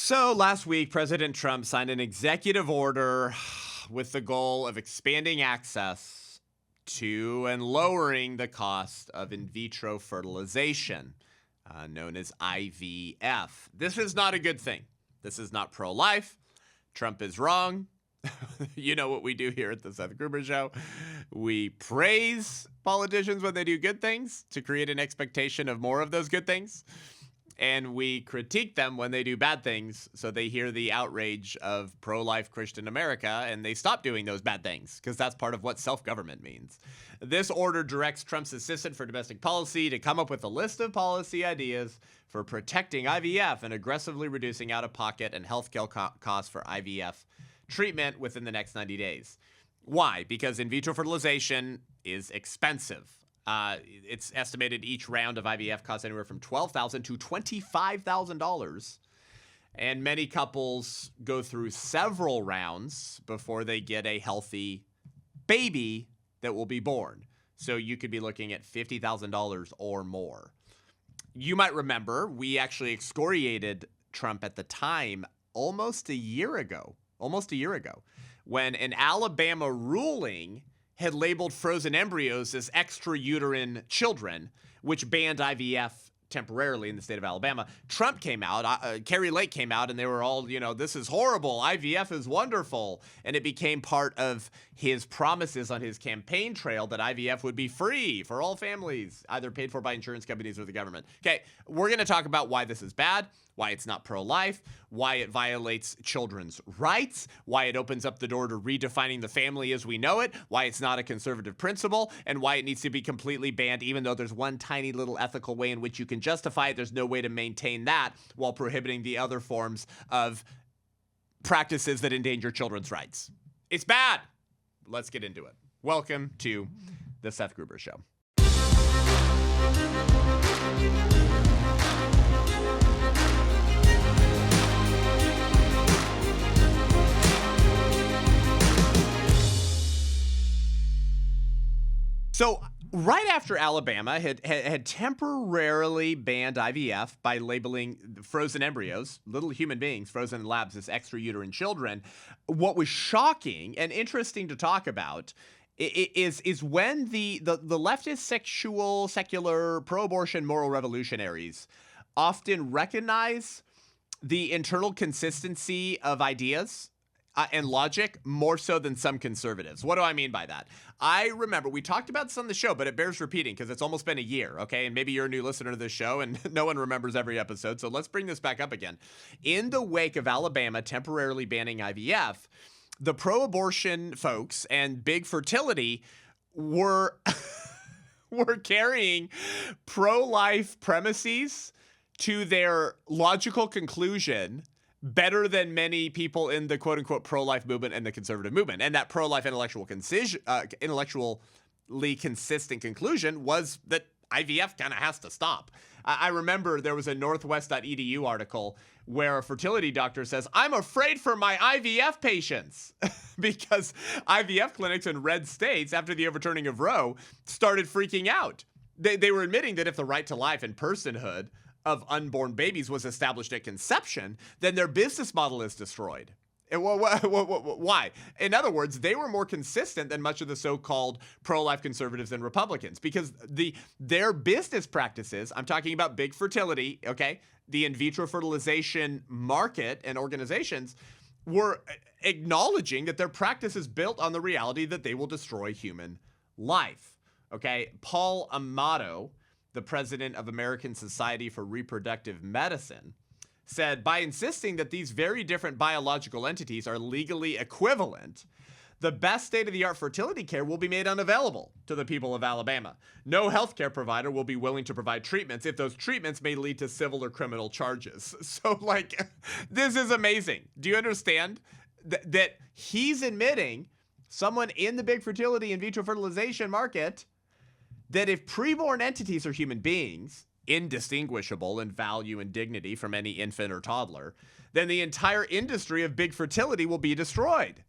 So last week, President Trump signed an executive order with the goal of expanding access to and lowering the cost of in vitro fertilization, known as IVF. This is not a good thing. This is not pro-life. Trump is wrong. You know what we do here at the Seth Gruber Show. We praise politicians when they do good things to create an expectation of more of those good things. And we critique them when they do bad things so they hear the outrage of pro-life Christian America and they stop doing those bad things, because that's part of what self-government means. This order directs Trump's assistant for domestic policy to come up with a list of policy ideas for protecting IVF and aggressively reducing out-of-pocket and healthcare costs for IVF treatment within the next 90 days. Why? Because in vitro fertilization is expensive. It's estimated each round of IVF costs anywhere from $12,000 to $25,000. And many couples go through several rounds before they get a healthy baby that will be born. So you could be looking at $50,000 or more. You might remember we actually excoriated Trump at the time almost a year ago, when an Alabama ruling had labeled frozen embryos as extrauterine children, which banned IVF temporarily in the state of Alabama. Trump came out, Kerry Lake came out, and they were all, this is horrible. IVF is wonderful. And it became part of his promises on his campaign trail that IVF would be free for all families, either paid for by insurance companies or the government. Okay, we're going to talk about why this is bad, why it's not pro-life, why it violates children's rights, why it opens up the door to redefining the family as we know it, why it's not a conservative principle, and why it needs to be completely banned, even though there's one tiny little ethical way in which you can justify it. There's no way to maintain that while prohibiting the other forms of practices that endanger children's rights. It's bad. Let's get into it. Welcome to the Seth Gruber Show. So right after Alabama had temporarily banned IVF by labeling frozen embryos, little human beings frozen in labs, as extrauterine children, what was shocking and interesting to talk about is when the leftist, secular, pro-abortion moral revolutionaries often recognize the internal consistency of ideas and logic more so than some conservatives. What do I mean by that? I remember we talked about this on the show, but it bears repeating because it's almost been a year, okay? And maybe you're a new listener to this show and no one remembers every episode, so let's bring this back up again. In the wake of Alabama temporarily banning IVF, the pro-abortion folks and big fertility were carrying pro-life premises to their logical conclusion better than many people in the quote-unquote pro-life movement and the conservative movement. And that pro-life intellectually consistent conclusion was that IVF kind of has to stop. I remember there was a northwest.edu article where a fertility doctor says, I'm afraid for my IVF patients, because IVF clinics in red states, after the overturning of Roe, started freaking out. They were admitting that if the right to life and personhood of unborn babies was established at conception, then their business model is destroyed. And why? In other words, they were more consistent than much of the so-called pro-life conservatives and Republicans, because their business practices, I'm talking about big fertility, okay, the in vitro fertilization market and organizations, were acknowledging that their practice is built on the reality that they will destroy human life, okay? Paul Amato, the president of American Society for Reproductive Medicine, said, by insisting that these very different biological entities are legally equivalent, the best state-of-the-art fertility care will be made unavailable to the people of Alabama. No healthcare provider will be willing to provide treatments if those treatments may lead to civil or criminal charges. So, this is amazing. Do you understand that he's admitting, someone in the big fertility in vitro fertilization market, that if preborn entities are human beings, indistinguishable in value and dignity from any infant or toddler, then the entire industry of big fertility will be destroyed.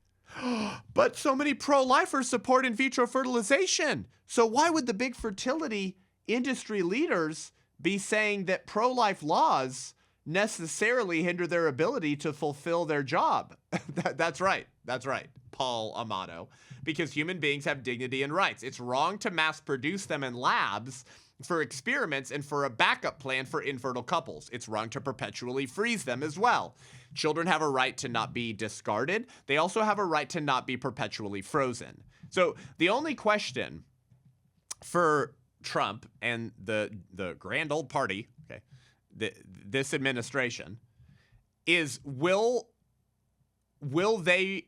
But so many pro-lifers support in vitro fertilization. So why would the big fertility industry leaders be saying that pro-life laws necessarily hinder their ability to fulfill their job. That's right. That's right, Paul Amato. Because human beings have dignity and rights. It's wrong to mass produce them in labs for experiments and for a backup plan for infertile couples. It's wrong to perpetually freeze them as well. Children have a right to not be discarded. They also have a right to not be perpetually frozen. So the only question for Trump and the grand old party, okay, this administration, is will they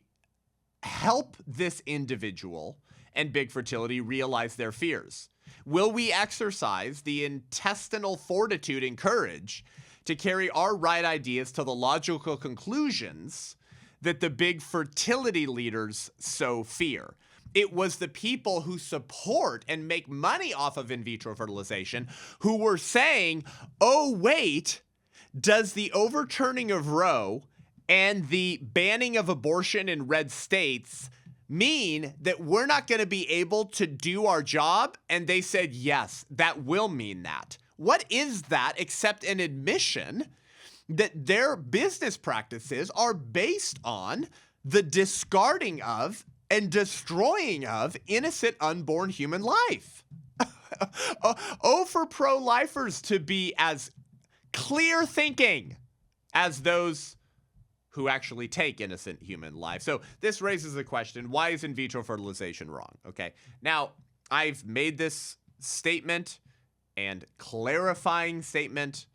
help this individual and big fertility realize their fears? Will we exercise the intestinal fortitude and courage to carry our right ideas to the logical conclusions that the big fertility leaders so fear? It was the people who support and make money off of in vitro fertilization who were saying, oh, wait, does the overturning of Roe and the banning of abortion in red states mean that we're not going to be able to do our job? And they said, yes, that will mean that. What is that except an admission that their business practices are based on the discarding of and destroying of innocent unborn human life? Oh, for pro-lifers to be as clear thinking as those who actually take innocent human life. So this raises the question, why is in vitro fertilization wrong? Okay, now I've made this statement and clarifying statement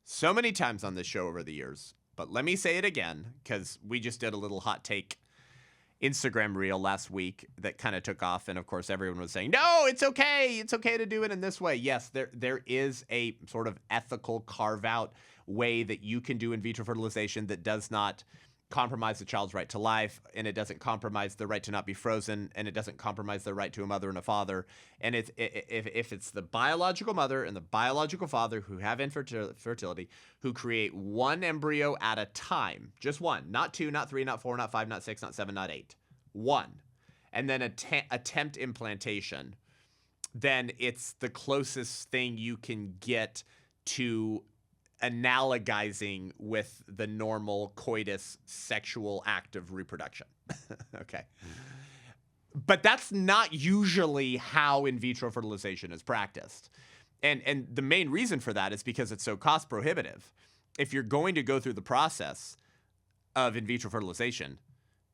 so many times on this show over the years, but let me say it again, because we just did a little hot take Instagram reel last week that kind of took off, and of course everyone was saying, no, it's okay to do it in this way. Yes, there is a sort of ethical carve-out way that you can do in vitro fertilization that does not compromise the child's right to life, and it doesn't compromise the right to not be frozen, and it doesn't compromise the right to a mother and a father. And if it's the biological mother and the biological father who have infertility, who create one embryo at a time, just one, not two, not three, not four, not five, not six, not seven, not eight, one, and then attempt implantation, then it's the closest thing you can get to analogizing with the normal coitus sexual act of reproduction. Okay. But that's not usually how in vitro fertilization is practiced. And the main reason for that is because it's so cost prohibitive. If you're going to go through the process of in vitro fertilization,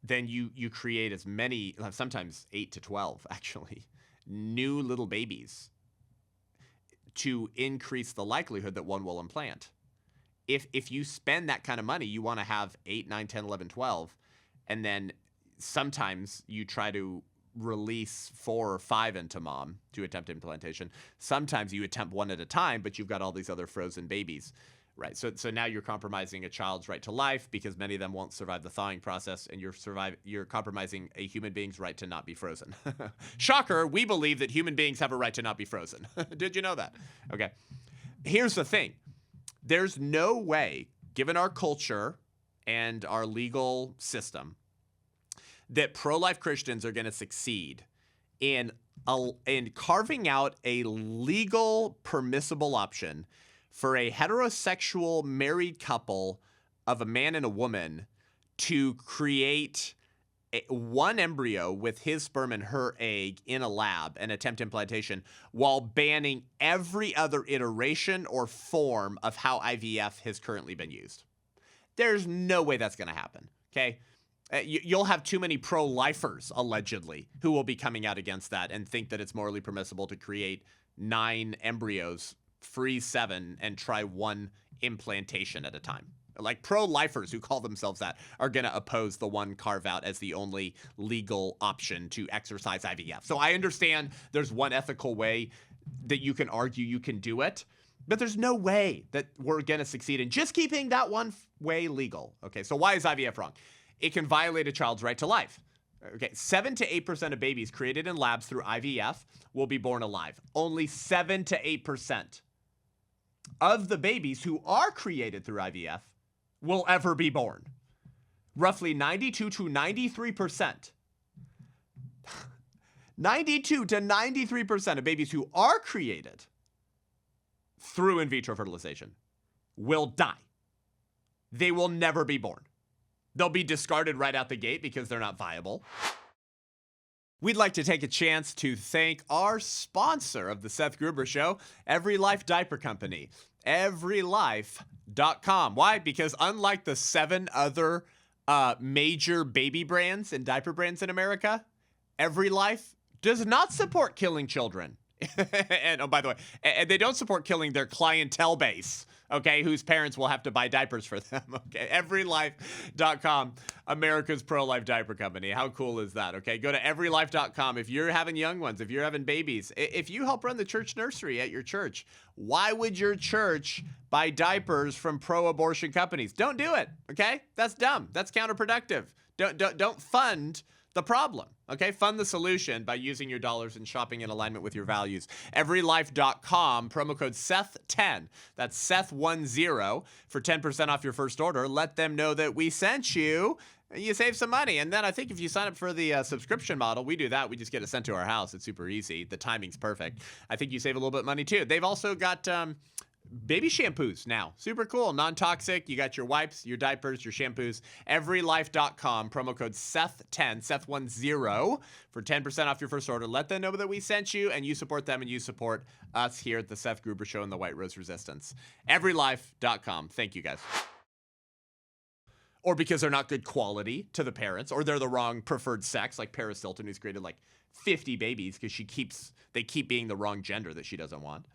then you create as many, sometimes 8 to 12 actually, new little babies to increase the likelihood that one will implant. If you spend that kind of money, you want to have 8, 9, 10, 11, 12, and then sometimes you try to release 4 or 5 into mom to attempt implantation. Sometimes you attempt one at a time, but you've got all these other frozen babies, right? So now you're compromising a child's right to life because many of them won't survive the thawing process, and you're compromising a human being's right to not be frozen. Shocker, we believe that human beings have a right to not be frozen. Did you know that? Okay. Here's the thing. There's no way, given our culture and our legal system, that pro-life Christians are going to succeed in carving out a legal permissible option for a heterosexual married couple of a man and a woman to create one embryo with his sperm and her egg in a lab and attempt implantation while banning every other iteration or form of how IVF has currently been used. There's no way that's going to happen, okay? You'll have too many pro-lifers, allegedly, who will be coming out against that and think that it's morally permissible to create 9 embryos, freeze 7, and try 1 implantation at a time. Like pro-lifers who call themselves that are going to oppose the one carve-out as the only legal option to exercise IVF. So I understand there's one ethical way that you can argue you can do it, but there's no way that we're going to succeed in just keeping that one way legal. Okay, so why is IVF wrong? It can violate a child's right to life. Okay, 7 to 8% of babies created in labs through IVF will be born alive. Only 7 to 8% of the babies who are created through IVF will ever be born. Roughly 92 to 93%. 92 to 93% of babies who are created through in vitro fertilization will die. they will never be born. They'll be discarded right out the gate because they're not viable. We'd like to take a chance to thank our sponsor of the Seth Gruber Show, Every Life Diaper Company. EveryLife.com. Why? Because unlike the 7 other major baby brands and diaper brands in America, Every Life does not support killing children. And oh, by the way, and they don't support killing their clientele base, okay, whose parents will have to buy diapers for them, okay? Everylife.com, America's pro-life diaper company. How cool is that, okay? Go to everylife.com. If you're having young ones, if you're having babies, if you help run the church nursery at your church, why would your church buy diapers from pro-abortion companies? Don't do it, okay? That's dumb. That's counterproductive. Don't fund the problem, okay? Fund the solution by using your dollars and shopping in alignment with your values. Everylife.com, promo code Seth10. That's Seth10 for 10% off your first order. Let them know that we sent you. You save some money. And then I think if you sign up for the subscription model, we do that. We just get it sent to our house. It's super easy. The timing's perfect. I think you save a little bit of money too. They've also got baby shampoos now. Super cool. Non-toxic. You got your wipes, your diapers, your shampoos. Everylife.com. Promo code Seth10, Seth10 for 10% off your first order. Let them know that we sent you and you support them and you support us here at the Seth Gruber Show and the White Rose Resistance. Everylife.com. Thank you guys. Or because they're not good quality to the parents, or they're the wrong preferred sex, like Paris Hilton, who's created like 50 babies because they keep being the wrong gender that she doesn't want.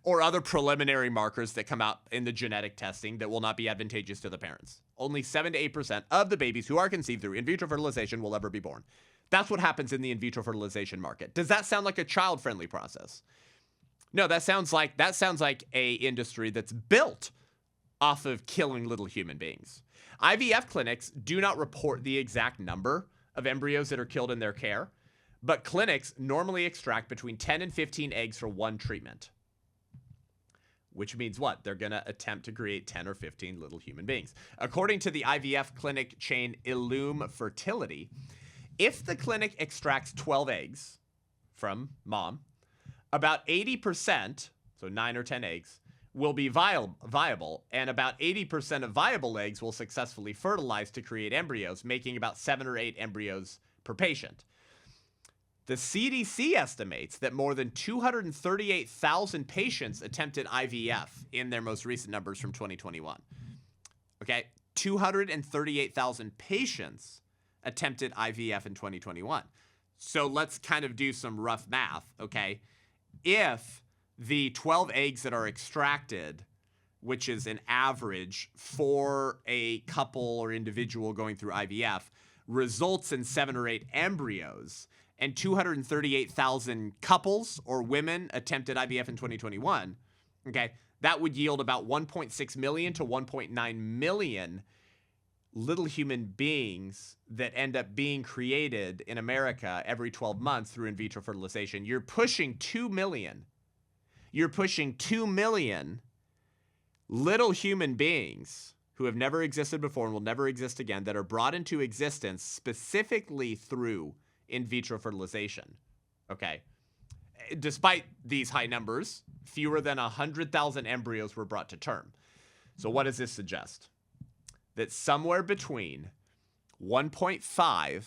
Or other preliminary markers that come out in the genetic testing that will not be advantageous to the parents. Only 7 to 8% of the babies who are conceived through in vitro fertilization will ever be born. That's what happens in the in vitro fertilization market. Does that sound like a child-friendly process? No, that sounds like a industry that's built off of killing little human beings. IVF clinics do not report the exact number of embryos that are killed in their care, but clinics normally extract between 10 and 15 eggs for one treatment. Which means what? They're going to attempt to create 10 or 15 little human beings. According to the IVF clinic chain Illume Fertility, if the clinic extracts 12 eggs from mom, about 80%, so 9 or 10 eggs, will be viable, and about 80% of viable eggs will successfully fertilize to create embryos, making about 7 or 8 embryos per patient. The CDC estimates that more than 238,000 patients attempted IVF in their most recent numbers from 2021. Okay, 238,000 patients attempted IVF in 2021. So let's kind of do some rough math, okay? If the 12 eggs that are extracted, which is an average for a couple or individual going through IVF, results in 7 or 8 embryos, and 238,000 couples or women attempted IVF in 2021, okay, that would yield about 1.6 million to 1.9 million little human beings that end up being created in America every 12 months through in vitro fertilization. You're pushing 2 million. You're pushing 2 million little human beings who have never existed before and will never exist again that are brought into existence specifically through in vitro fertilization, okay? Despite these high numbers, fewer than 100,000 embryos were brought to term. So what does this suggest? That somewhere between 1.5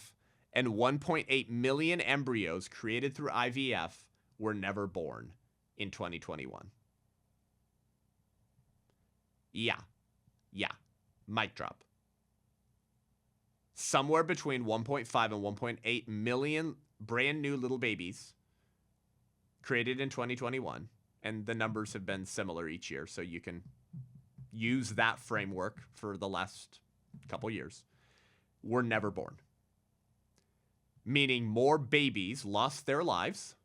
and 1.8 million embryos created through IVF were never born in 2021. Yeah, mic drop. Somewhere between 1.5 and 1.8 million brand new little babies created in 2021. And the numbers have been similar each year. So you can use that framework for the last couple years. Were never born. Meaning more babies lost their lives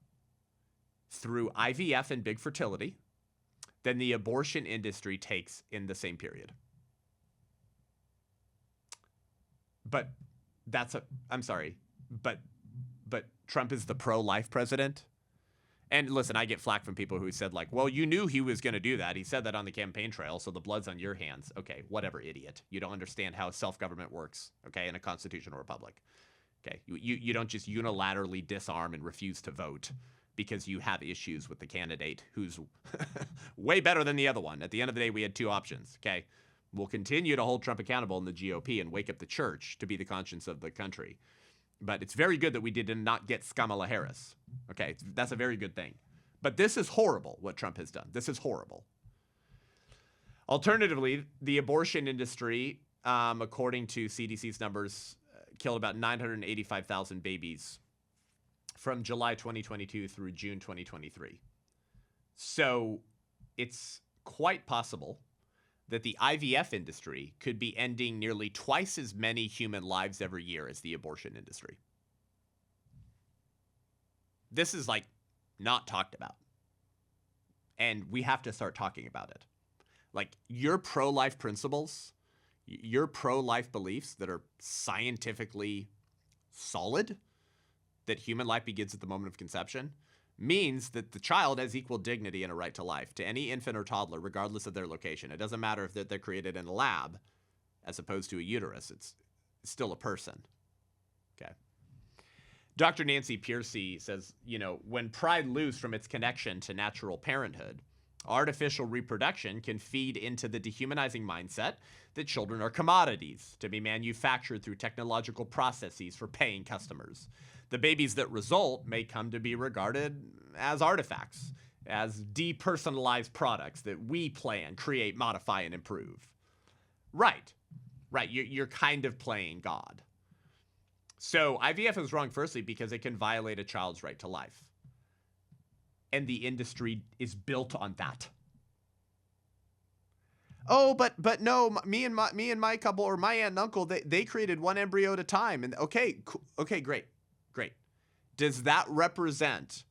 through IVF and big fertility than the abortion industry takes in the same period. But I'm sorry, but Trump is the pro-life president. And listen, I get flack from people who said like, well, you knew he was going to do that. He said that on the campaign trail, so the blood's on your hands. Okay, whatever, idiot. You don't understand how self-government works, okay, in a constitutional republic. Okay, you don't just unilaterally disarm and refuse to vote because you have issues with the candidate who's way better than the other one. At the end of the day, we had two options, okay? We'll continue to hold Trump accountable in the GOP and wake up the church to be the conscience of the country. But it's very good that we did not get Kamala Harris. Okay, that's a very good thing. But this is horrible, what Trump has done. This is horrible. Alternatively, the abortion industry, according to CDC's numbers, killed about 985,000 babies from July 2022 through June 2023. So it's quite possible that the IVF industry could be ending nearly twice as many human lives every year as the abortion industry. This is like not talked about. And we have to start talking about it. Like your pro-life principles, your pro-life beliefs that are scientifically solid, that human life begins at the moment of conception, means that the child has equal dignity and a right to life to any infant or toddler, regardless of their location. It doesn't matter if they're created in a lab as opposed to a uterus. It's still a person. Okay. Dr. Nancy Pearcey says, when pried loose from its connection to natural parenthood, artificial reproduction can feed into the dehumanizing mindset that children are commodities to be manufactured through technological processes for paying customers. The babies that result may come to be regarded as artifacts, as depersonalized products that we plan, create, modify, and improve. Right. You're kind of playing God. So IVF is wrong, firstly, because it can violate a child's right to life. And the industry is built on that. Oh, but no, me and my couple, or my aunt and uncle, they created one embryo at a time. And okay, great. Does that represent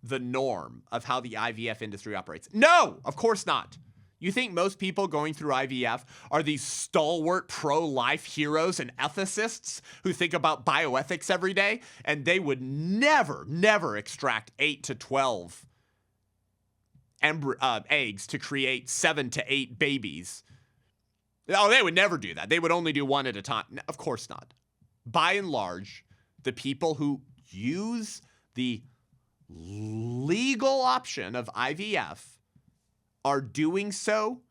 the norm of how the IVF industry operates? No, of course not. You think most people going through IVF are these stalwart pro-life heroes and ethicists who think about bioethics every day? And they would never extract 8 to 12 eggs to create 7 to 8 babies. Oh, they would never do that. They would only do one at a time. No, of course not. By and large, the people who use the legal option of IVF are doing so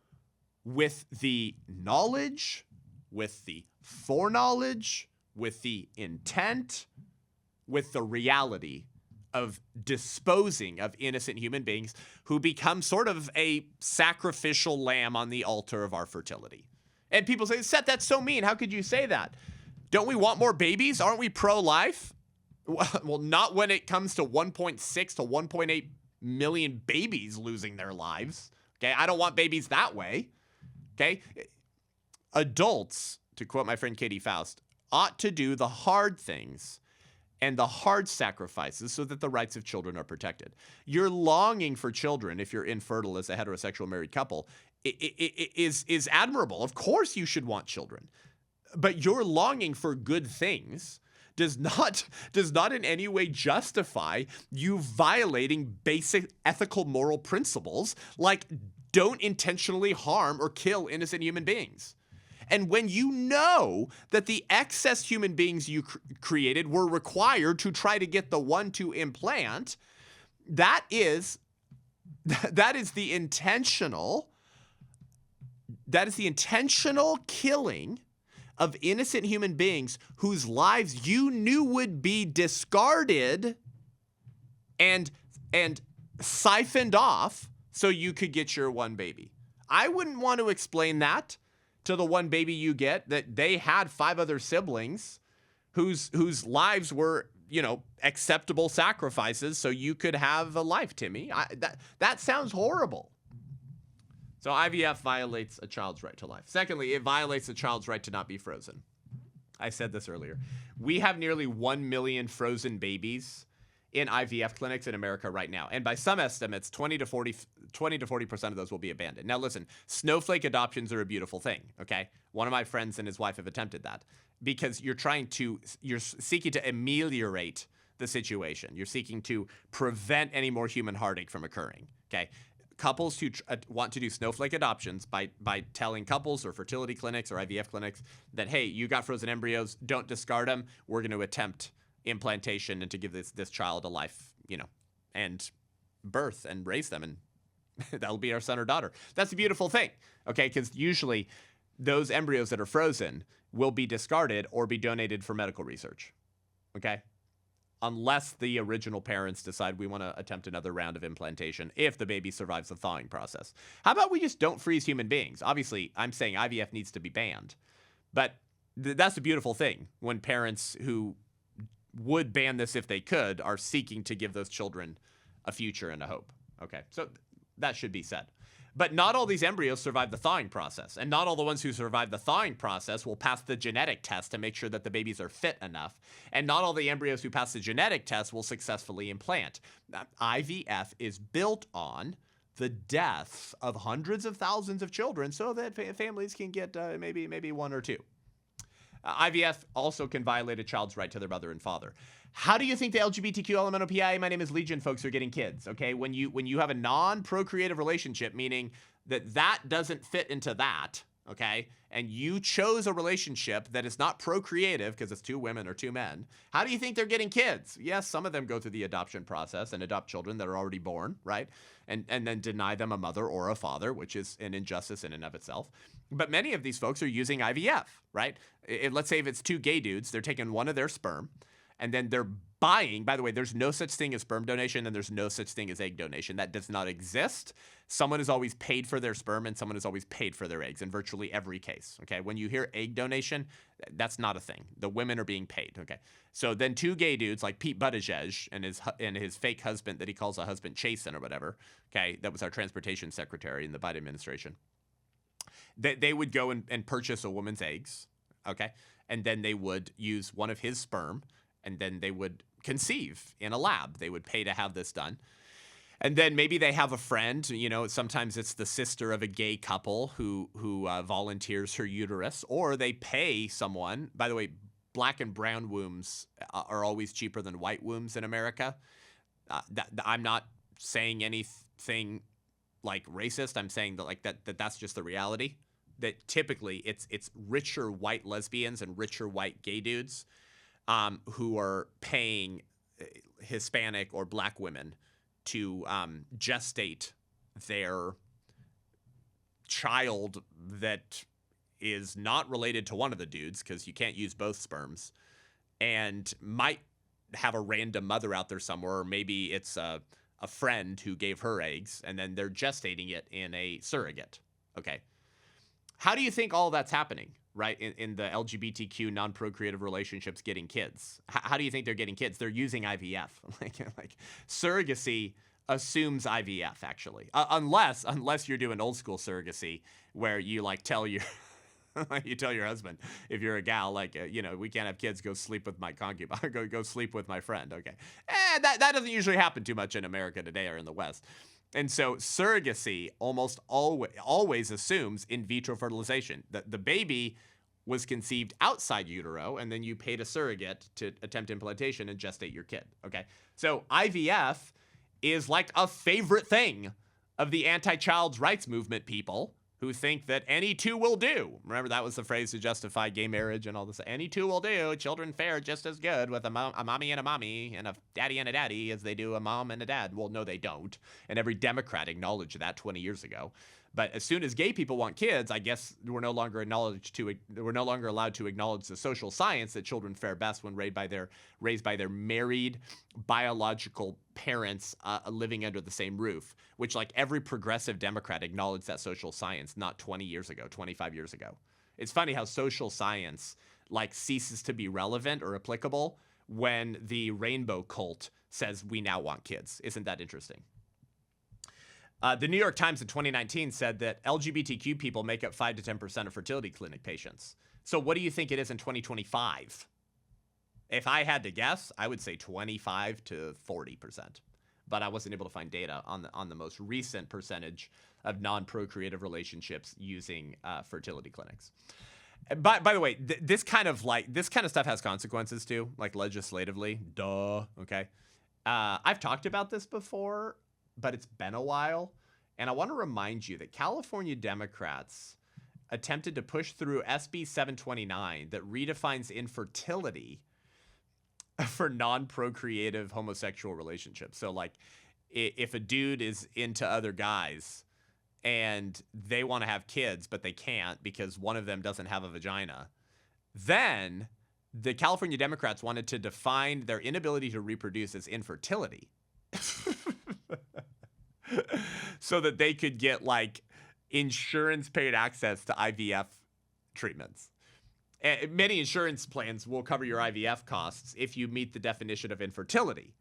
with the knowledge, with the foreknowledge, with the intent, with the reality of disposing of innocent human beings who become sort of a sacrificial lamb on the altar of our fertility. And people say, Seth, that's so mean. How could you say that? Don't we want more babies? Aren't we pro-life? Well, not when it comes to 1.6 to 1.8 million babies losing their lives. Okay, I don't want babies that way. Okay, adults, to quote my friend Katie Faust, ought to do the hard things and the hard sacrifices so that the rights of children are protected. Your longing for children, if you're infertile as a heterosexual married couple, is admirable. Of course you should want children. But your longing for good things does not in any way justify you violating basic ethical moral principles like don't intentionally harm or kill innocent human beings. And when you know that the excess human beings you created were required to try to get the one to implant, that is the intentional killing of innocent human beings whose lives you knew would be discarded and siphoned off so you could get your one baby. I wouldn't want to explain that to the one baby you get, that they had 5 other siblings whose lives were, acceptable sacrifices so you could have a life, Timmy. That sounds horrible. So IVF violates a child's right to life. Secondly, it violates a child's right to not be frozen. I said this earlier. We have nearly 1 million frozen babies in IVF clinics in America right now. And by some estimates, 20 to 40% of those will be abandoned. Now listen, snowflake adoptions are a beautiful thing, okay? One of my friends and his wife have attempted that because you're seeking to ameliorate the situation. You're seeking to prevent any more human heartache from occurring, okay? Couples who want to do snowflake adoptions by telling couples or fertility clinics or IVF clinics that, hey, you got frozen embryos, don't discard them. We're going to attempt implantation and to give this child a life, and birth and raise them, and that'll be our son or daughter. That's a beautiful thing, okay? Because usually those embryos that are frozen will be discarded or be donated for medical research. Okay? Unless the original parents decide we want to attempt another round of implantation if the baby survives the thawing process. How about we just don't freeze human beings? Obviously, I'm saying IVF needs to be banned. But that's a beautiful thing when parents who would ban this if they could are seeking to give those children a future and a hope. Okay, so that should be said. But not all these embryos survive the thawing process, and not all the ones who survive the thawing process will pass the genetic test to make sure that the babies are fit enough, and not all the embryos who pass the genetic test will successfully implant. IVF is built on the deaths of hundreds of thousands of children so that families can get maybe one or two. IVF also can violate a child's right to their mother and father. How do you think the LGBTQ LMNOPI, my name is Legion, folks, are getting kids? Okay, when you have a non-procreative relationship, meaning that doesn't fit into that, okay, and you chose a relationship that is not procreative because it's two women or two men, how do you think they're getting kids? Yes, some of them go through the adoption process and adopt children that are already born, right? And then deny them a mother or a father, which is an injustice in and of itself. But many of these folks are using IVF, right? Let's say if it's two gay dudes, they're taking one of their sperm, and then they're buying, by the way, there's no such thing as sperm donation and there's no such thing as egg donation. That does not exist. Someone is always paid for their sperm and someone is always paid for their eggs in virtually every case, okay? When you hear egg donation, that's not a thing. The women are being paid, okay? So then two gay dudes like Pete Buttigieg and his fake husband that he calls a husband Chasen or whatever, okay? That was our transportation secretary in the Biden administration. They would go and purchase a woman's eggs, okay? And then they would use one of his sperm and then they would conceive in a lab. They would pay to have this done. And then maybe they have a friend, you know, sometimes it's the sister of a gay couple who volunteers her uterus, or they pay someone. By the way, black and brown wombs are always cheaper than white wombs in America. I'm not saying anything like racist. I'm saying that's just the reality. That typically it's richer white lesbians and richer white gay dudes who are paying Hispanic or black women to gestate their child that is not related to one of the dudes, because you can't use both sperms, and might have a random mother out there somewhere, or maybe it's a friend who gave her eggs, and then they're gestating it in a surrogate. Okay. How do you think all that's happening, right, in the LGBTQ non-procreative relationships getting kids? How do you think they're getting kids? They're using IVF. like surrogacy assumes IVF, actually. Unless you're doing old school surrogacy where you tell your you tell your husband, if you're a gal, we can't have kids, go sleep with my concubine, go sleep with my friend. Okay. That doesn't usually happen too much in America today or in the West. And so surrogacy almost always assumes in vitro fertilization. The baby was conceived outside utero, and then you paid a surrogate to attempt implantation and gestate your kid, okay? So IVF is like a favorite thing of the anti-child rights movement people who think that any two will do. Remember, that was the phrase to justify gay marriage and all this. Any two will do. Children fare just as good with a mommy and a daddy and a daddy as they do a mom and a dad. Well, no, they don't. And every Democrat acknowledged that 20 years ago. But as soon as gay people want kids, I guess we're no longer allowed to acknowledge the social science that children fare best when raised by their married biological parents living under the same roof, which every progressive Democrat acknowledged that social science not 20 years ago, 25 years ago. It's funny how social science ceases to be relevant or applicable when the rainbow cult says we now want kids. Isn't that interesting? The New York Times in 2019 said that LGBTQ people make up 5 to 10% of fertility clinic patients. So what do you think it is in 2025? If I had to guess, I would say 25 to 40%. But I wasn't able to find data on the most recent percentage of non-procreative relationships using fertility clinics. By the way, this kind of stuff has consequences too, legislatively. Duh. Okay. I've talked about this before, but it's been a while. And I want to remind you that California Democrats attempted to push through SB 729 that redefines infertility for non-procreative homosexual relationships. So if a dude is into other guys and they want to have kids, but they can't because one of them doesn't have a vagina. Then the California Democrats wanted to define their inability to reproduce as infertility so that they could get like insurance paid access to IVF treatments. Many insurance plans will cover your IVF costs if you meet the definition of infertility,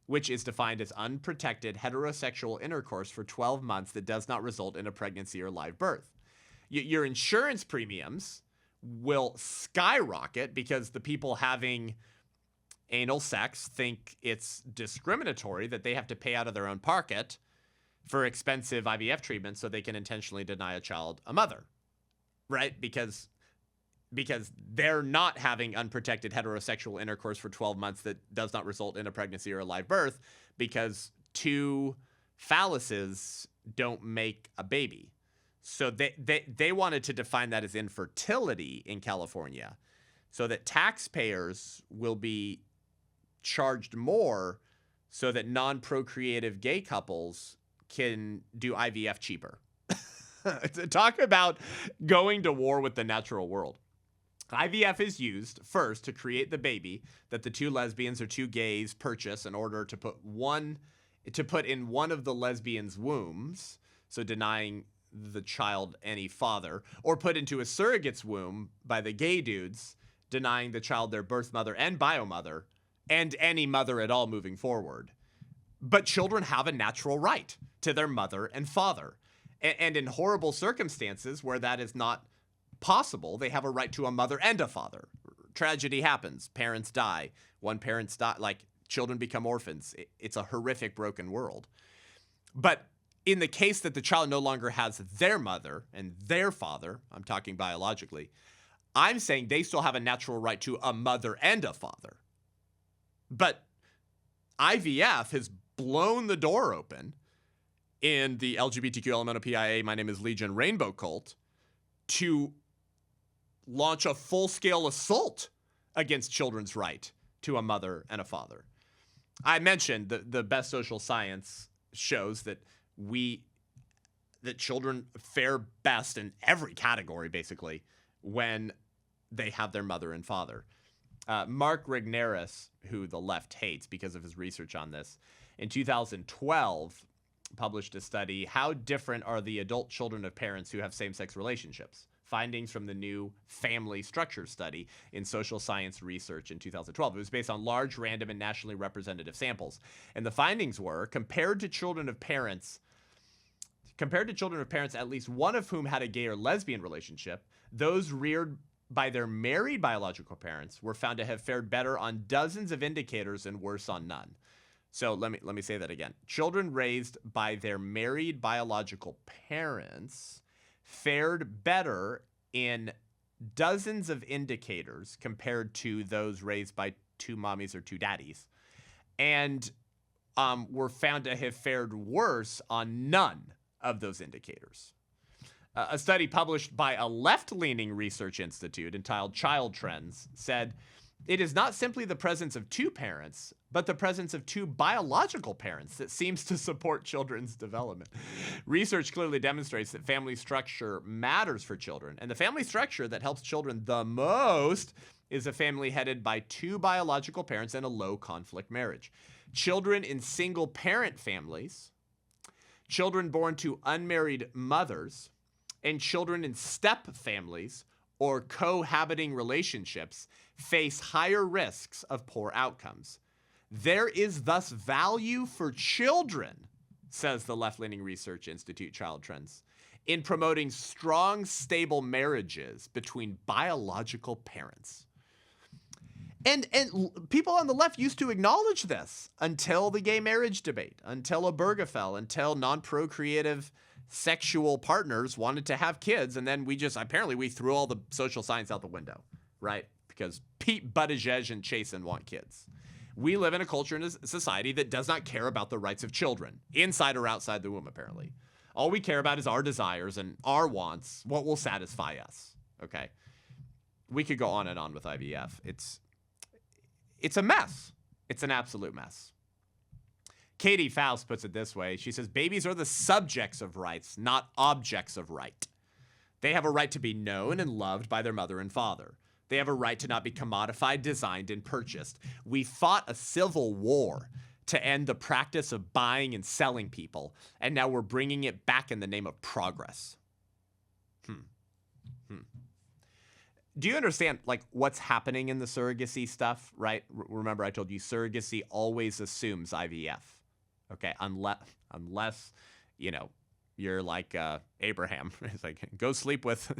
which is defined as unprotected heterosexual intercourse for 12 months that does not result in a pregnancy or live birth. Your insurance premiums will skyrocket because the people having anal sex think it's discriminatory that they have to pay out of their own pocket for expensive IVF treatments so they can intentionally deny a child a mother, right? Because they're not having unprotected heterosexual intercourse for 12 months that does not result in a pregnancy or a live birth, because two phalluses don't make a baby. So they wanted to define that as infertility in California so that taxpayers will be charged more so that non-procreative gay couples can do IVF cheaper. Talk about going to war with the natural world. IVF is used first to create the baby that the two lesbians or two gays purchase in order to put in one of the lesbians' wombs, so denying the child any father, or put into a surrogate's womb by the gay dudes, denying the child their birth mother and biomother, and any mother at all moving forward. But children have a natural right to their mother and father. And in horrible circumstances where that is not possible, they have a right to a mother and a father. Tragedy happens. Parents die. One parent's die. Like, children become orphans. It's a horrific, broken world. But in the case that the child no longer has their mother and their father, I'm talking biologically, I'm saying they still have a natural right to a mother and a father. But IVF has blown the door open in the LGBTQ LMNOPIA, my name is Legion Rainbow cult, to launch a full-scale assault against children's right to a mother and a father. I mentioned the best social science shows that children fare best in every category, basically, when they have their mother and father. Mark Regnerus, who the left hates because of his research on this, in 2012 published a study, How Different Are the Adult Children of Parents Who Have Same-Sex Relationships? Findings from the new Family Structure Study in Social Science Research in 2012. It was based on large, random, and nationally representative samples. And the findings were, compared to children of parents, at least one of whom had a gay or lesbian relationship, those reared by their married biological parents were found to have fared better on dozens of indicators and worse on none. So let me say that again. Children raised by their married biological parents fared better in dozens of indicators compared to those raised by two mommies or two daddies, and were found to have fared worse on none of those indicators. A study published by a left-leaning research institute entitled Child Trends said, it is not simply the presence of two parents, but the presence of two biological parents that seems to support children's development. Research clearly demonstrates that family structure matters for children, and the family structure that helps children the most is a family headed by two biological parents and a low-conflict marriage. Children in single-parent families, children born to unmarried mothers, and children in step families or cohabiting relationships face higher risks of poor outcomes. There is thus value for children, says the left-leaning research institute Child Trends, in promoting strong, stable marriages between biological parents. And people on the left used to acknowledge this until the gay marriage debate, until Obergefell, until non-procreative sexual partners wanted to have kids, and then we threw all the social science out the window, right? Because Pete Buttigieg and Chasen want kids. We live in a culture and a society that does not care about the rights of children, inside or outside the womb, apparently. All we care about is our desires and our wants, what will satisfy us, okay? We could go on and on with IVF. It's a mess. It's an absolute mess. Katie Faust puts it this way. She says, babies are the subjects of rights, not objects of right. They have a right to be known and loved by their mother and father. They have a right to not be commodified, designed, and purchased. We fought a civil war to end the practice of buying and selling people, and now we're bringing it back in the name of progress. Do you understand, like, what's happening in the surrogacy stuff, right? Remember, I told you surrogacy always assumes IVF, okay? Unless, you know, you're like Abraham. It's like, go sleep with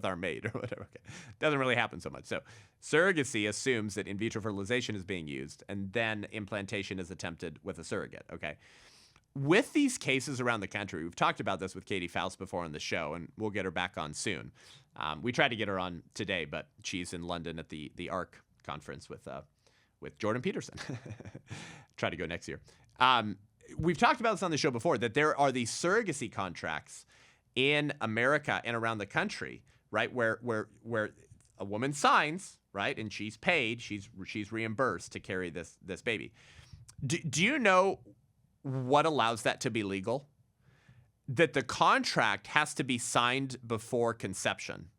our maid or whatever. Okay. Doesn't really happen so much. So surrogacy assumes that in vitro fertilization is being used, and then implantation is attempted with a surrogate, okay? With these cases around the country, we've talked about this with Katie Faust before on the show, and we'll get her back on soon. We tried to get her on today, but she's in London at the ARC conference with Jordan Peterson. Try to go next year. We've talked about this on the show before, that there are these surrogacy contracts in America and around the country, right, where a woman signs, right, and she's paid, she's reimbursed to carry this baby. Do you know what allows that to be legal? That the contract has to be signed before conception.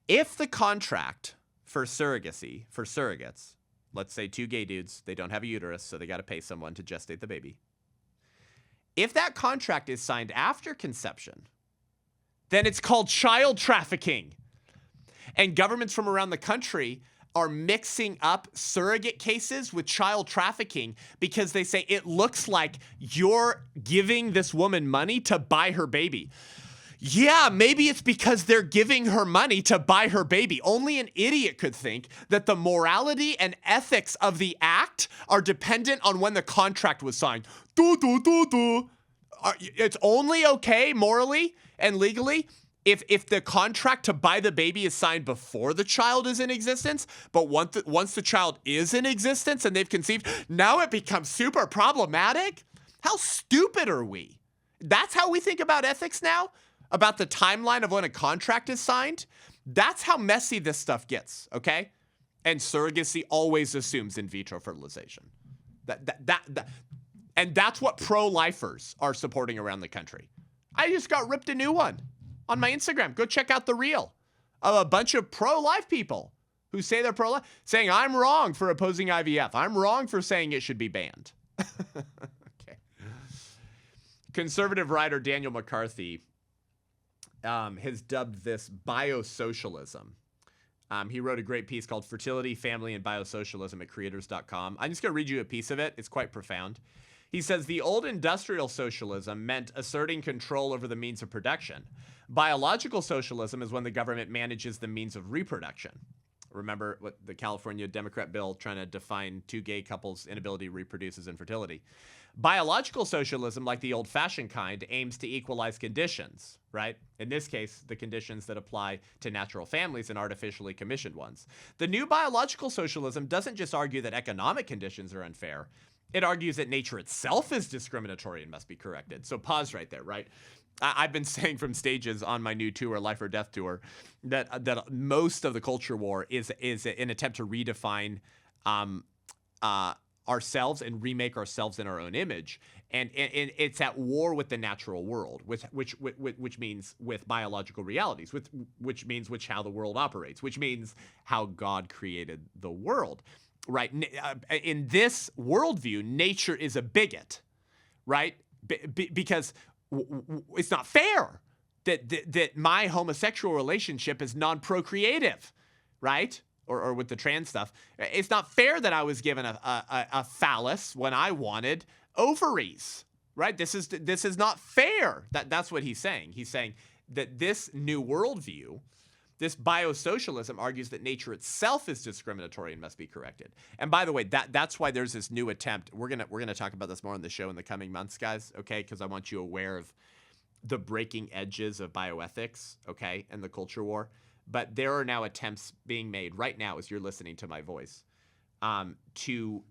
If the contract for surrogacy, for surrogates, let's say two gay dudes, they don't have a uterus, so they got to pay someone to gestate the baby. If that contract is signed after conception, then it's called child trafficking. And governments from around the country are mixing up surrogate cases with child trafficking because they say it looks like you're giving this woman money to buy her baby. Yeah, maybe it's because they're giving her money to buy her baby. Only an idiot could think that the morality and ethics of the act are dependent on when the contract was signed. It's only okay morally and legally if the contract to buy the baby is signed before the child is in existence, but once the child is in existence and they've conceived, now it becomes super problematic? How stupid are we? That's how we think about ethics now? About the timeline of when a contract is signed? That's how messy this stuff gets, okay? And surrogacy always assumes in vitro fertilization. And that's what pro-lifers are supporting around the country. I just got ripped a new one on my Instagram. Go check out the reel of a bunch of pro-life people who say they're pro-life, saying I'm wrong for opposing IVF. I'm wrong for saying it should be banned. Okay. Conservative writer Daniel McCarthy has dubbed this biosocialism. He wrote a great piece called Fertility, Family, and Biosocialism at creators.com. I'm just going to read you a piece of it. It's quite profound. He says, the old industrial socialism meant asserting control over the means of production. Biological socialism is when the government manages the means of reproduction. Remember what the California Democrat bill trying to define two gay couples' inability to reproduce as infertility. Biological socialism, like the old-fashioned kind, aims to equalize conditions, right? In this case, the conditions that apply to natural families and artificially commissioned ones. The new biological socialism doesn't just argue that economic conditions are unfair. It argues that nature itself is discriminatory and must be corrected. So pause right there, right? I've been saying from stages on my new tour, Life or Death Tour, that most of the culture war is an attempt to redefine ourselves and remake ourselves in our own image, and it's at war with the natural world, which means with biological realities, which means how the world operates, which means how God created the world, right? In this worldview, nature is a bigot, right? Because it's not fair that my homosexual relationship is non-procreative, right? Or with the trans stuff. It's not fair that I was given a phallus when I wanted ovaries, right? This is not fair. That's what he's saying. He's saying that this new worldview, this biosocialism, argues that nature itself is discriminatory and must be corrected. And by the way, that's why there's this new attempt. We're gonna talk about this more on the show in the coming months, guys. Okay, because I want you aware of the breaking edges of bioethics. Okay, and the culture war. But there are now attempts being made right now, as you're listening to my voice, to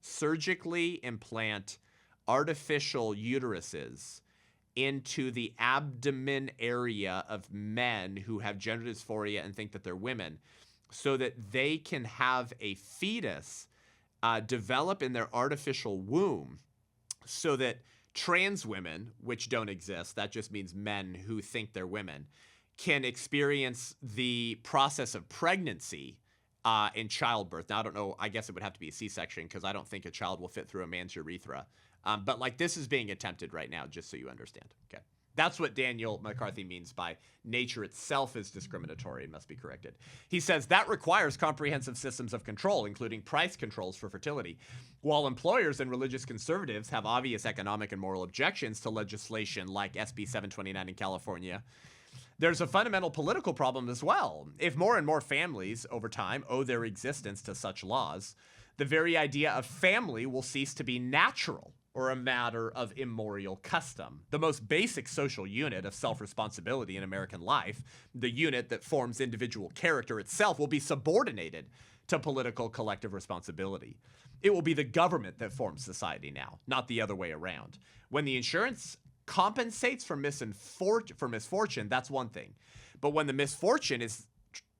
surgically implant artificial uteruses into the abdomen area of men who have gender dysphoria and think that they're women, so that they can have a fetus develop in their artificial womb so that trans women, which don't exist, that just means men who think they're women, can experience the process of pregnancy in childbirth. Now, I don't know. I guess it would have to be a C-section because I don't think a child will fit through a man's urethra. But like this is being attempted right now, just so you understand. Okay. That's what Daniel McCarthy means by nature itself is discriminatory and must be corrected. He says that requires comprehensive systems of control, including price controls for fertility. While employers and religious conservatives have obvious economic and moral objections to legislation like SB 729 in California, there's a fundamental political problem as well. If more and more families over time owe their existence to such laws, the very idea of family will cease to be natural or a matter of immemorial custom. The most basic social unit of self-responsibility in American life, the unit that forms individual character itself, will be subordinated to political collective responsibility. It will be the government that forms society now, not the other way around. When the insurance compensates for misfortune, that's one thing. But when the misfortune is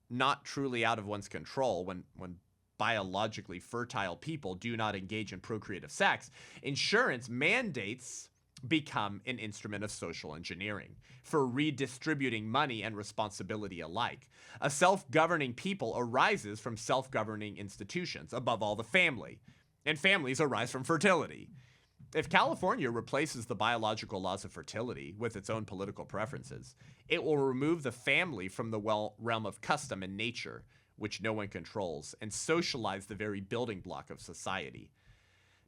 not truly out of one's control, when biologically fertile people do not engage in procreative sex, insurance mandates become an instrument of social engineering for redistributing money and responsibility alike. A self-governing people arises from self-governing institutions, above all the family, and families arise from fertility. If California replaces the biological laws of fertility with its own political preferences, it will remove the family from the realm of custom and nature, which no one controls, and socialize the very building block of society.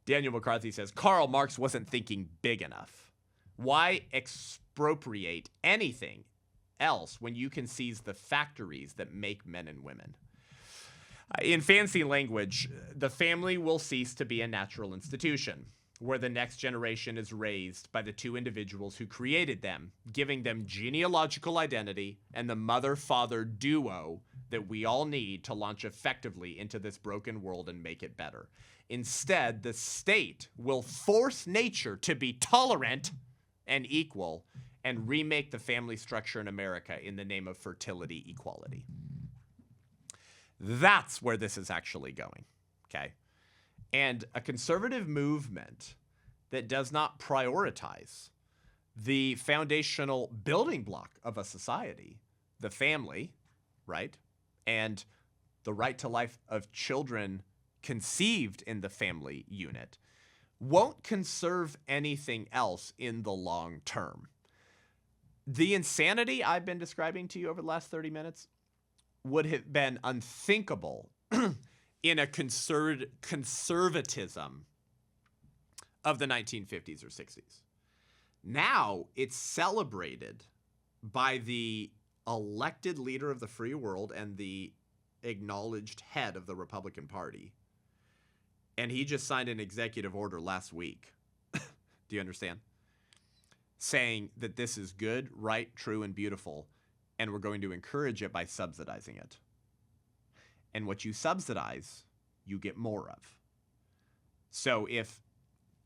Daniel McCarthy says, Karl Marx wasn't thinking big enough. Why expropriate anything else when you can seize the factories that make men and women? In fancy language, the family will cease to be a natural institution, where the next generation is raised by the two individuals who created them, giving them genealogical identity and the mother-father duo that we all need to launch effectively into this broken world and make it better. Instead, the state will force nature to be tolerant and equal and remake the family structure in America in the name of fertility equality. That's where this is actually going, okay? And a conservative movement that does not prioritize the foundational building block of a society, the family, right? And the right to life of children conceived in the family unit, won't conserve anything else in the long term. The insanity I've been describing to you over the last 30 minutes would have been unthinkable in a conservatism of the 1950s or 60s. Now it's celebrated by the elected leader of the free world and the acknowledged head of the Republican Party. And he just signed an executive order last week. Do you understand? Saying that this is good, right, true, and beautiful, and we're going to encourage it by subsidizing it. And what you subsidize, you get more of. So if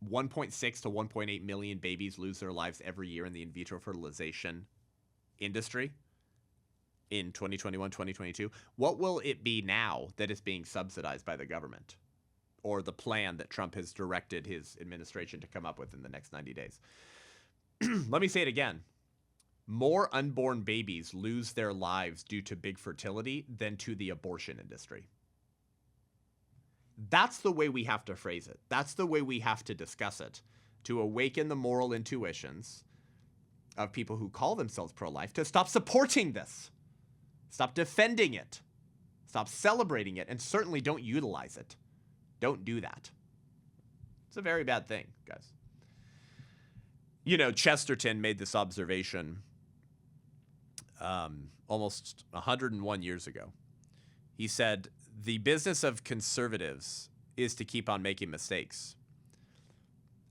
1.6 to 1.8 million babies lose their lives every year in the in vitro fertilization industry in 2021, 2022, what will it be now that is being subsidized by the government or the plan that Trump has directed his administration to come up with in the next 90 days? Let me say it again. More unborn babies lose their lives due to big fertility than to the abortion industry. That's the way we have to phrase it. That's the way we have to discuss it, to awaken the moral intuitions of people who call themselves pro-life to stop supporting this, stop defending it, stop celebrating it, and certainly don't utilize it. Don't do that. It's a very bad thing, guys. You know, Chesterton made this observation almost 101 years ago. He said, the business of conservatives is to keep on making mistakes.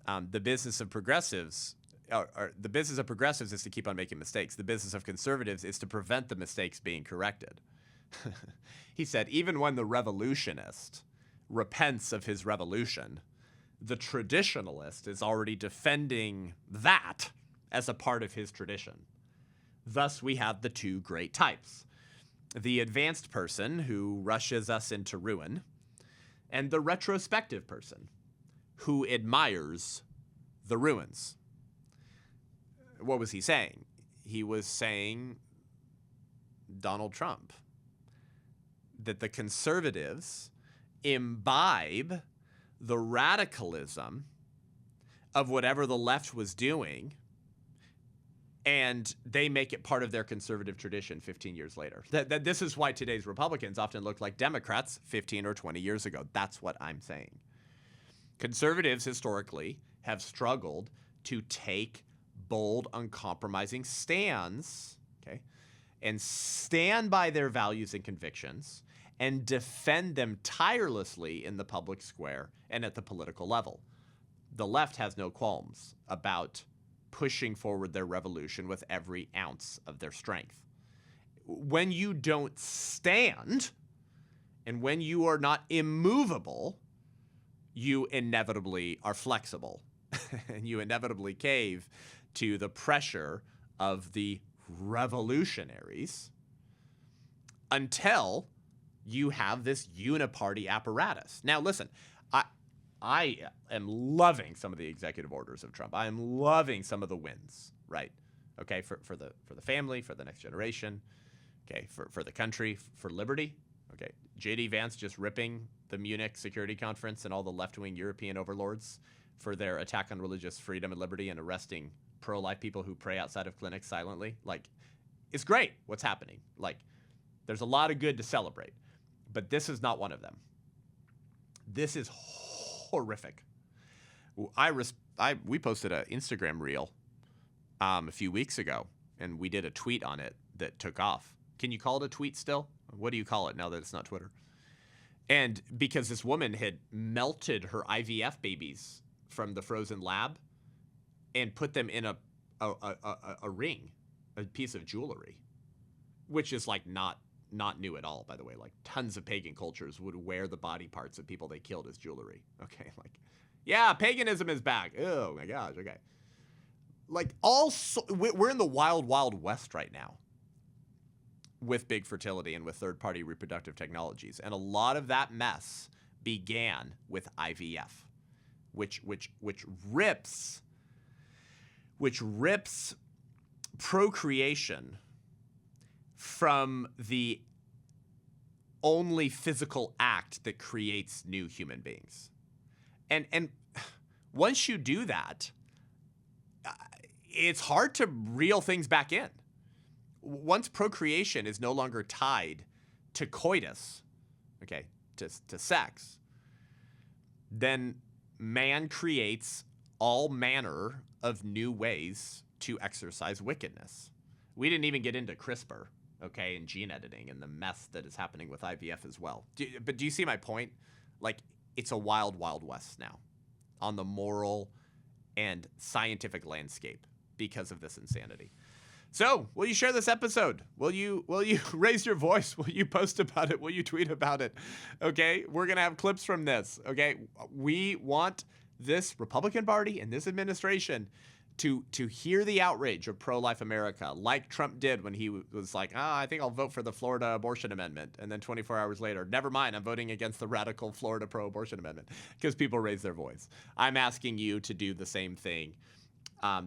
The business of progressives is to keep on making mistakes. The business of conservatives is to prevent the mistakes being corrected. He said, even when the revolutionist repents of his revolution, the traditionalist is already defending that as a part of his tradition. Thus, we have the two great types. The advanced person who rushes us into ruin, and the retrospective person who admires the ruins. What was he saying? He was saying Donald Trump, that the conservatives imbibe the radicalism of whatever the left was doing, and they make it part of their conservative tradition 15 years later. This is why today's Republicans often look like Democrats 15 or 20 years ago. That's what I'm saying. Conservatives historically have struggled to take bold, uncompromising stands, okay, and stand by their values and convictions and defend them tirelessly in the public square and at the political level. The left has no qualms about pushing forward their revolution with every ounce of their strength. When you don't stand and when you are not immovable, you inevitably are flexible and you inevitably cave to the pressure of the revolutionaries until you have this uniparty apparatus. Now, listen, I am loving some of the executive orders of Trump. I am loving some of the wins, right? Okay, for the family, for the next generation, okay, for the country, for liberty. Okay, J.D. Vance just ripping the Munich Security Conference and all the left-wing European overlords for their attack on religious freedom and liberty and arresting pro-life people who pray outside of clinics silently. Like, it's great what's happening. Like, there's a lot of good to celebrate, but this is not one of them. This is horrific. We posted an Instagram reel a few weeks ago, and we did a tweet on it that took off. Can you call it a tweet still? What do you call it now that it's not Twitter? And because this woman had melted her IVF babies from the frozen lab and put them in a ring, a piece of jewelry, which is like not new at all, by the way. Like, tons of pagan cultures would wear the body parts of people they killed as jewelry. Okay, like, yeah, paganism is back. Oh my gosh, okay. Like, we're in the wild, wild west right now with big fertility and with third-party reproductive technologies. And a lot of that mess began with IVF, which rips procreation from the only physical act that creates new human beings. And once you do that, it's hard to reel things back in. Once procreation is no longer tied to coitus, okay, to sex, then man creates all manner of new ways to exercise wickedness. We didn't even get into CRISPR, okay, and gene editing and the mess that is happening with IVF as well. But do you see my point? Like, it's a wild, wild west now on the moral and scientific landscape because of this insanity. So, will you share this episode? Will you raise your voice? Will you post about it? Will you tweet about it? Okay, we're going to have clips from this, okay? We want this Republican Party and this administration to hear the outrage of pro-life America, like Trump did when he was like, I think I'll vote for the Florida abortion amendment. And then 24 hours later, never mind, I'm voting against the radical Florida pro-abortion amendment, because people raise their voice. I'm asking you to do the same thing.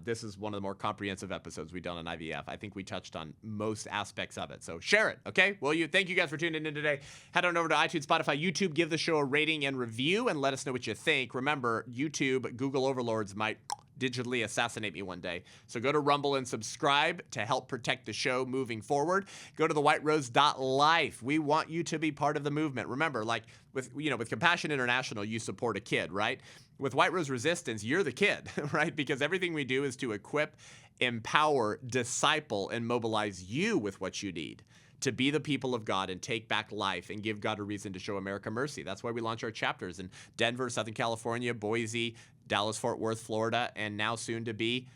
This is one of the more comprehensive episodes we've done on IVF. I think we touched on most aspects of it. So share it, okay? Will you? Thank you guys for tuning in today. Head on over to iTunes, Spotify, YouTube. Give the show a rating and review and let us know what you think. Remember, YouTube, Google overlords might digitally assassinate me one day. So go to Rumble and subscribe to help protect the show moving forward. Go to thewhiterose.life. We want you to be part of the movement. Remember, like with Compassion International, you support a kid, right? With White Rose Resistance, you're the kid, right? Because everything we do is to equip, empower, disciple, and mobilize you with what you need to be the people of God and take back life and give God a reason to show America mercy. That's why we launch our chapters in Denver, Southern California, Boise, Dallas, Fort Worth, Florida, and now soon to be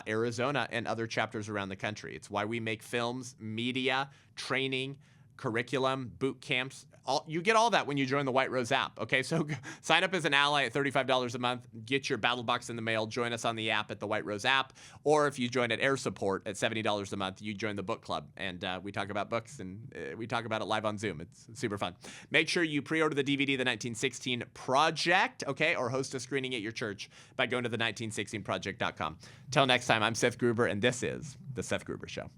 Arizona and other chapters around the country. It's why we make films, media, training, curriculum, boot camps. You get all that when you join the White Rose app. Okay, so sign up as an ally at $35 a month. Get your battle box in the mail. Join us on the app at the White Rose app. Or if you join at Air Support at $70 a month, you join the book club. And we talk about books, and we talk about it live on Zoom. It's super fun. Make sure you pre-order the DVD, The 1916 Project, okay, or host a screening at your church by going to the1916project.com. Till next time, I'm Seth Gruber, and this is The Seth Gruber Show.